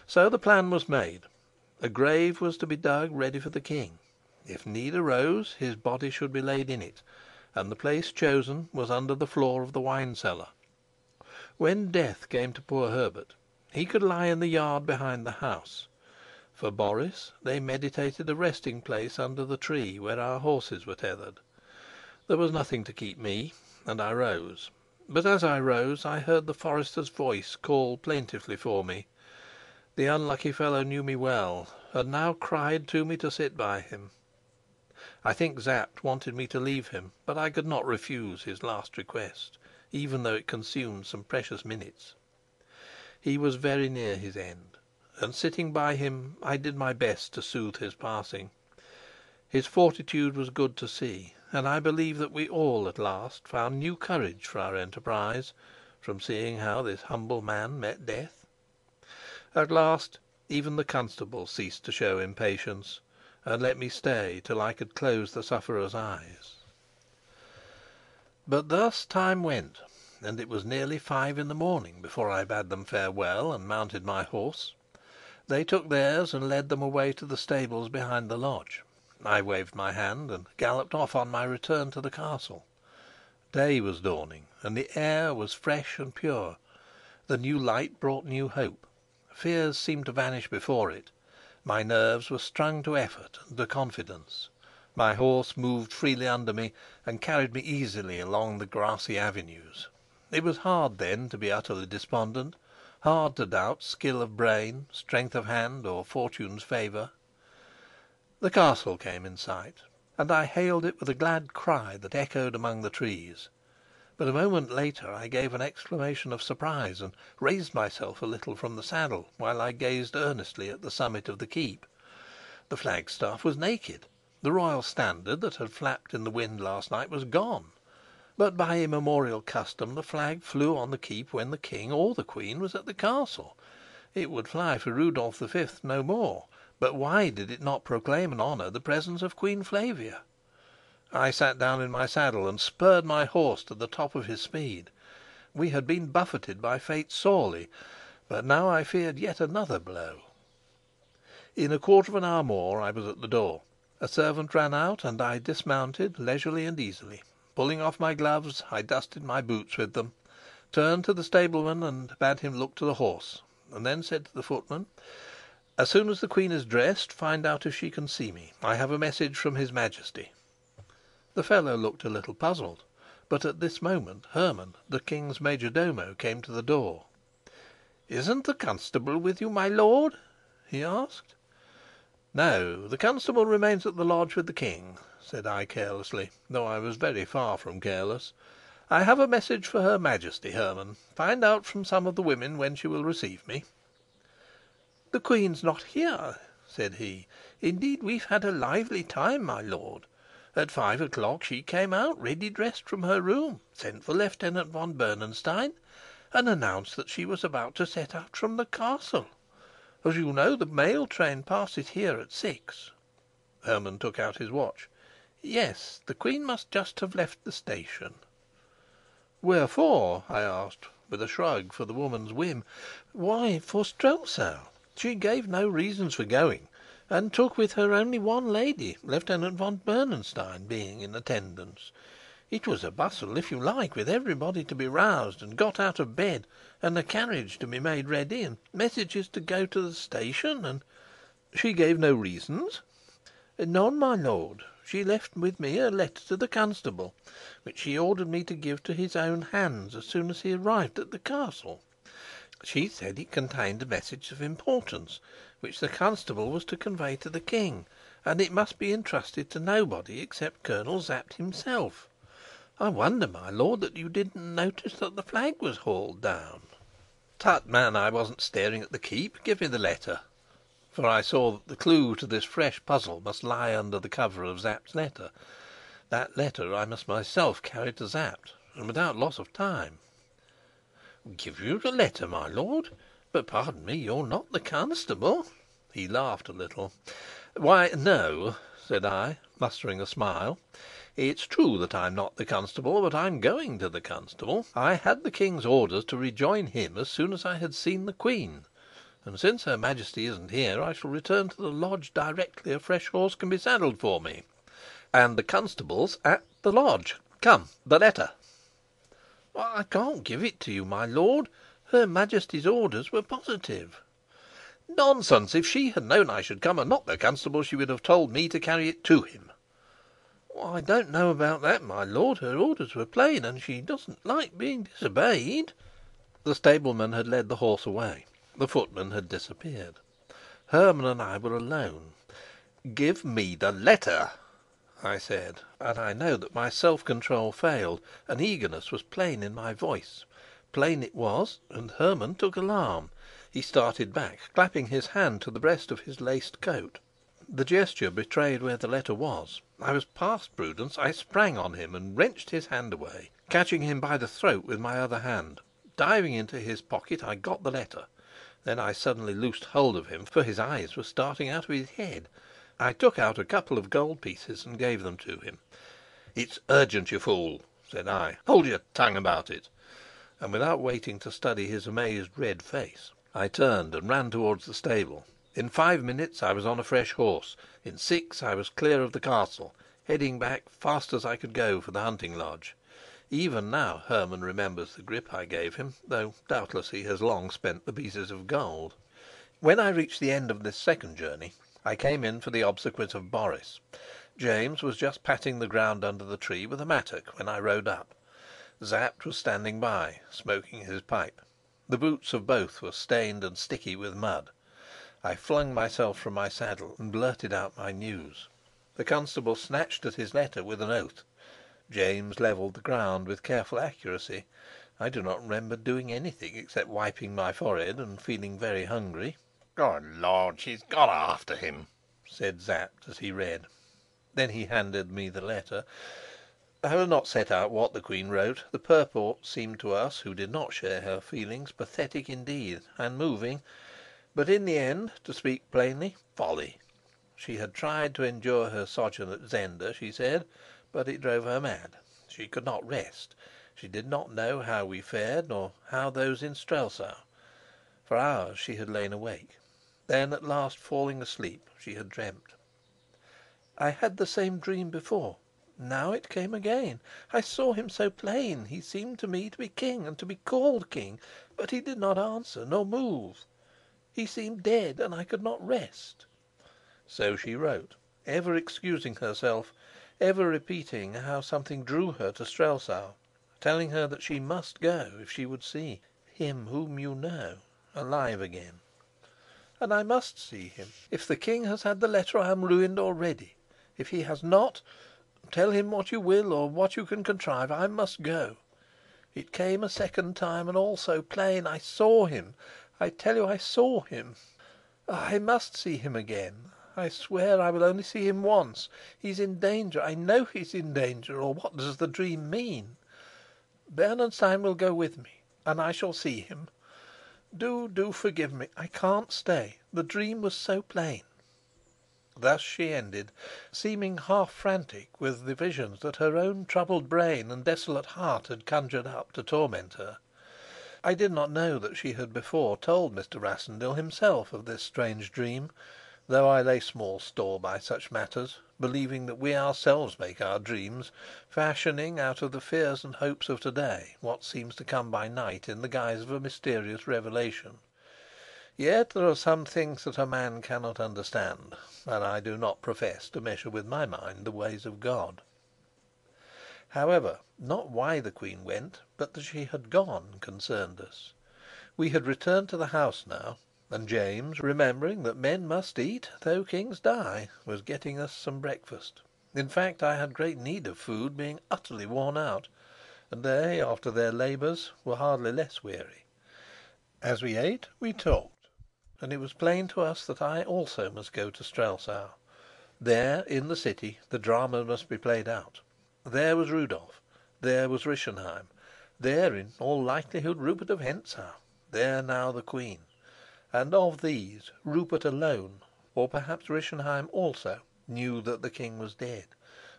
So the plan was made. A grave was to be dug ready for the king. If need arose, his body should be laid in it, and the place chosen was under the floor of the wine cellar. When death came to poor Herbert, he could lie in the yard behind the house. For Boris they meditated a resting place under the tree where our horses were tethered. There was nothing to keep me, and I rose. But as I rose I heard the forester's voice call plaintively for me. The unlucky fellow knew me well, and now cried to me to sit by him. I think Sapt wanted me to leave him, but I could not refuse his last request, even though it consumed some precious minutes. He was very near his end, and sitting by him I did my best to soothe his passing. His fortitude was good to see, and I believe that we all at last found new courage for our enterprise from seeing how this humble man met death. At last even the constable ceased to show impatience, and let me stay till I could close the sufferer's eyes. But thus time went, and it was nearly 5 in the morning before I bade them farewell and mounted my horse. They took theirs and led them away to the stables behind the lodge. I waved my hand and galloped off on my return to the castle. Day was dawning, and the air was fresh and pure. The new light brought new hope. Fears seemed to vanish before it. My nerves were strung to effort and to confidence. My horse moved freely under me and carried me easily along the grassy avenues. It was hard then to be utterly despondent, hard to doubt skill of brain, strength of hand, or fortune's favor. The castle came in sight, and I hailed it with a glad cry that echoed among the trees. But a moment later I gave an exclamation of surprise and raised myself a little from the saddle, while I gazed earnestly at the summit of the keep. The flagstaff was naked. The royal standard that had flapped in the wind last night was gone. But by immemorial custom the flag flew on the keep when the king or the queen was at the castle. It would fly for Rudolf V no more. But why did it not proclaim and honor the presence of Queen Flavia? I sat down in my saddle and spurred my horse to the top of his speed. We had been buffeted by fate sorely, but now I feared yet another blow. In a quarter of an hour more I was at the door. A servant ran out, and I dismounted leisurely and easily. Pulling off my gloves, I dusted my boots with them, turned to the stableman and bade him look to the horse, and then said to the footman, "As soon as the queen is dressed, find out if she can see me. I have a message from his Majesty." The fellow looked a little puzzled, but at this moment Hermann, the king's major domo, came to the door. "Isn't the constable with you, my lord?" he asked. "No, the constable remains at the lodge with the king," said I carelessly, though I was very far from careless. "I have a message for her Majesty, Hermann. Find out from some of the women when she will receive me." "The queen's not here," said he. "Indeed, we've had a lively time, my lord. At 5 o'clock she came out, ready dressed, from her room, sent for Lieutenant von Bernenstein, and announced that she was about to set out from the castle. As you know, the mail train passes here at 6." Hermann took out his watch. "Yes, the queen must just have left the station." "Wherefore?" I asked, with a shrug for the woman's whim. "Why, for Strelsau. She gave no reasons for going, and took with her only one lady, Lieutenant von Bernenstein being in attendance. It was a bustle, if you like, with everybody to be roused and got out of bed, and a carriage to be made ready, and messages to go to the station, and " "She gave no reasons?" "None, my lord. She left with me a letter to the constable, which she ordered me to give to his own hands as soon as he arrived at the castle. She said it contained a message of importance, which the constable was to convey to the king, and it must be entrusted to nobody except Colonel Sapt himself. I wonder, my lord, that you didn't notice that the flag was hauled down." "Tut, man, I wasn't staring at the keep. Give me the letter." For I saw that the clue to this fresh puzzle must lie under the cover of Sapt's letter. That letter I must myself carry to Sapt, and without loss of time. "Give you the letter, my lord? But, pardon me, you're not the constable." He laughed a little. "Why, no," said I, mustering a smile. "It's true that I'm not the constable, but I'm going to the constable. I had the king's orders to rejoin him as soon as I had seen the queen, and since Her Majesty isn't here, I shall return to the lodge directly a fresh horse can be saddled for me. And the constable's at the lodge. Come, the letter." "I can't give it to you, my lord. Her Majesty's orders were positive." "Nonsense! If she had known I should come and not the constable, she would have told me to carry it to him." "I don't know about that, my lord. Her orders were plain, and she doesn't like being disobeyed." The stableman had led the horse away. The footman had disappeared. Hermann and I were alone. "Give me the letter," I said, and I know that my self-control failed, and eagerness was plain in my voice. Plain it was, and Hermann took alarm. He started back, clapping his hand to the breast of his laced coat. The gesture betrayed where the letter was. I was past prudence. I sprang on him and wrenched his hand away, catching him by the throat with my other hand. Diving into his pocket, I got the letter. Then I suddenly loosed hold of him, for his eyes were starting out of his head. I took out a couple of gold pieces and gave them to him. "It's urgent, you fool," said I. "Hold your tongue about it." And without waiting to study his amazed red face, I turned and ran towards the stable. In 5 minutes I was on a fresh horse. In 6 I was clear of the castle, heading back fast as I could go for the hunting lodge. Even now Hermann remembers the grip I gave him, though doubtless he has long spent the pieces of gold. When I reached the end of this second journey, I came in for the obsequies of Boris. James was just patting the ground under the tree with a mattock when I rode up. Sapt was standing by, smoking his pipe. The boots of both were stained and sticky with mud. I flung myself from my saddle and blurted out my news. The constable snatched at his letter with an oath. James levelled the ground with careful accuracy. I do not remember doing anything except wiping my forehead and feeling very hungry. "Good Lord, she's gone after him," said Sapt as he read. Then he handed me the letter. I will not set out what the queen wrote. The purport seemed to us, who did not share her feelings, pathetic indeed and moving, but in the end, to speak plainly, folly. She had tried to endure her sojourn at Zenda, she said, but it drove her mad. She could not rest. She did not know how we fared, nor how those in Strelsau. For hours she had lain awake. Then, at last falling asleep, she had dreamt. "I had the same dream before. Now it came again. I saw him so plain. He seemed to me to be king and to be called king, but he did not answer nor move. He seemed dead, and I could not rest." So she wrote, ever excusing herself, ever repeating how something drew her to Strelsau, telling her that she must go if she would see "him whom you know" alive again. And I must see him. If the king has had the letter, I am ruined already. If he has not, tell him what you will or what you can contrive, I must go. It came a second time, and all so plain. I saw him. I tell you I saw him. I must see him again. I swear I will only see him once. He's in danger. I know he's in danger, or what does the dream mean? Bernenstein will go with me, and I shall see him. Do forgive me. I can't stay. The dream was so plain." Thus she ended, seeming half frantic with the visions that her own troubled brain and desolate heart had conjured up to torment her. I did not know that she had before told Mr. Rassendyll himself of this strange dream, though I lay small store by such matters, believing that we ourselves make our dreams, fashioning out of the fears and hopes of to-day what seems to come by night in the guise of a mysterious revelation. Yet there are some things that a man cannot understand, and I do not profess to measure with my mind the ways of God. However, not why the queen went, but that she had gone, concerned us. We had returned to the house now, and James, remembering that men must eat though kings die, was getting us some breakfast. In fact, I had great need of food, being utterly worn out, and they, after their labours, were hardly less weary. As we ate, we talked, and it was plain to us that I also must go to Strelsau. There, in the city, the drama must be played out. There was Rudolf, there was Rischenheim, there, in all likelihood, Rupert of Hentzau, there now the queen. And of these, Rupert alone, or perhaps Rischenheim also, knew that the king was dead,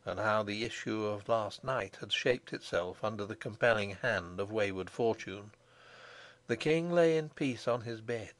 and how the issue of last night had shaped itself under the compelling hand of wayward fortune. The king lay in peace on his bed.